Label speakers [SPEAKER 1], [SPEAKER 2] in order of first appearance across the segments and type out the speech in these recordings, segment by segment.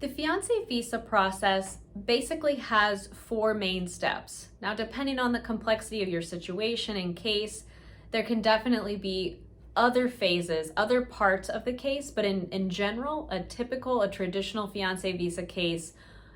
[SPEAKER 1] The fiancé visa process basically has four main steps. Now, depending on the complexity of your situation and case, there can definitely be other phases, other parts of the case, but in general, a traditional fiancé visa case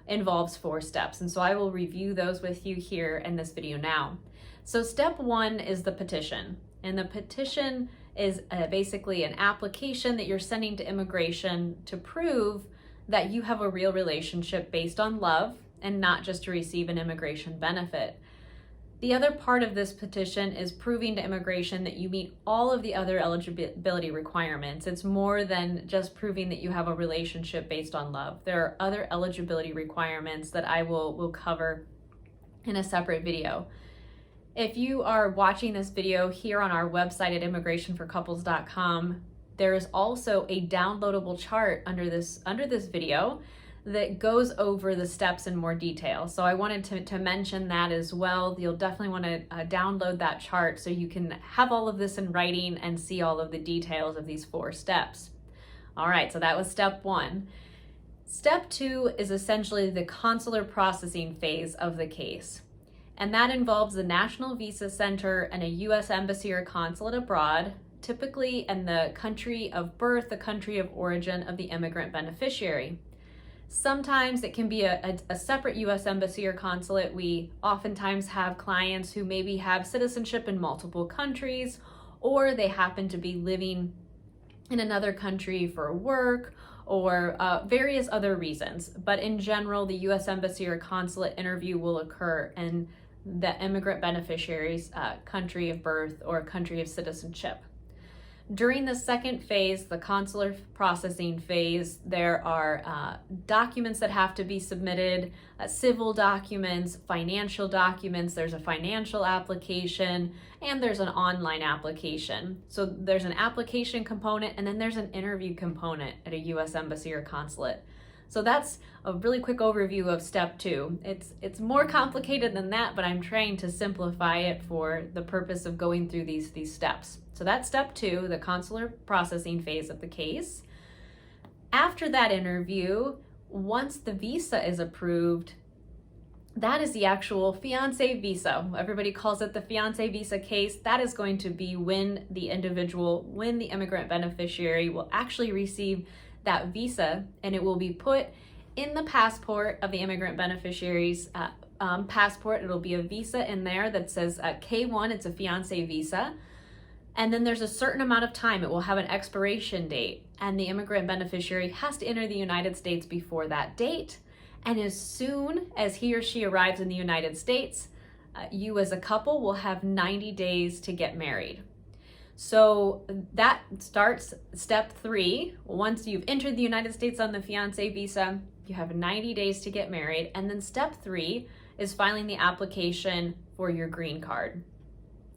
[SPEAKER 1] involves four steps. And so I will review those with you here in this video now. So step one is the petition. And the petition is basically an application that you're sending to immigration to prove that you have a real relationship based on love and not just to receive an immigration benefit. The other part of this petition is proving to immigration that you meet all of the other eligibility requirements. It's more than just proving that you have a relationship based on love. There are other eligibility requirements that I will cover in a separate video. If you are watching this video here on our website at immigrationforcouples.com, there is also a downloadable chart under this video that goes over the steps in more detail. So I wanted to mention that as well. You'll definitely want to download that chart so you can have all of this in writing and see all of the details of these four steps. All right, so that was step one. Step two is essentially the consular processing phase of the case. And that involves the National Visa Center and a U.S. embassy or consulate abroad, typically in the country of birth, the country of origin of the immigrant beneficiary. Sometimes it can be a separate U.S. embassy or consulate. We oftentimes have clients who maybe have citizenship in multiple countries, or they happen to be living in another country for work or various other reasons. But in general, the U.S. embassy or consulate interview will occur in the immigrant beneficiary's country of birth or country of citizenship. During the second phase, the consular processing phase, there are documents that have to be submitted, civil documents, financial documents, there's a financial application, and there's an online application. So there's an application component, and then there's an interview component at a U.S. embassy or consulate. So that's a really quick overview of step two. It's more complicated than that, but I'm trying to simplify it for the purpose of going through these steps. So that's step two, the consular processing phase of the case. After that interview, once the visa is approved, that is the actual fiancé visa. Everybody calls it the fiancé visa case. That is going to be when the immigrant beneficiary will actually receive that visa, and it will be put in the passport of the immigrant beneficiary's passport. It'll be a visa in there that says K-1, it's a fiancé visa. And then there's a certain amount of time. It will have an expiration date, and the immigrant beneficiary has to enter the United States before that date. And as soon as he or she arrives in the United States, you as a couple will have 90 days to get married. So that starts step three. Once you've entered the United States on the fiancé visa, you have 90 days to get married. And then step three is filing the application for your green card.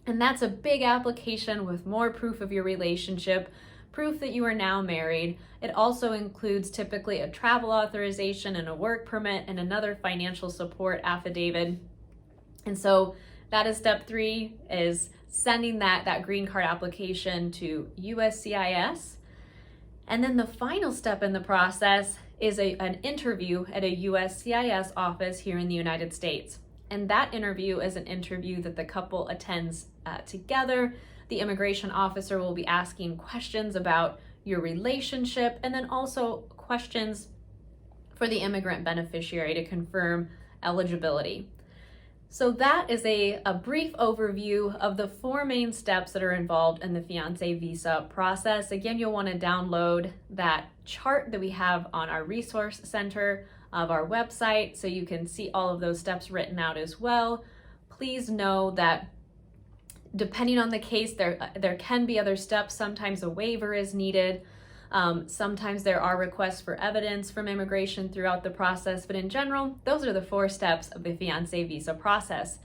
[SPEAKER 1] And that's a big application with more proof of your relationship, proof that you are now married. It also includes typically a travel authorization and a work permit and another financial support affidavit. And so that is step three, is sending that green card application to USCIS. And then the final step in the process is an interview at a USCIS office here in the United States. And that interview is an interview that the couple attends together. The immigration officer will be asking questions about your relationship, and then also questions for the immigrant beneficiary to confirm eligibility. So that is a brief overview of the four main steps that are involved in the fiancé visa process. Again, you'll want to download that chart that we have on our resource center of our website so you can see all of those steps written out as well. Please know that depending on the case, there can be other steps. Sometimes a waiver is needed. Sometimes there are requests for evidence from immigration throughout the process, but in general, those are the four steps of the fiancé visa process.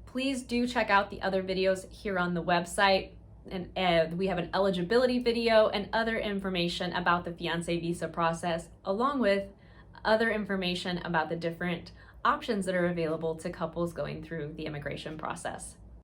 [SPEAKER 1] Please do check out the other videos here on the website, and we have an eligibility video and other information about the fiancé visa process, along with other information about the different options that are available to couples going through the immigration process.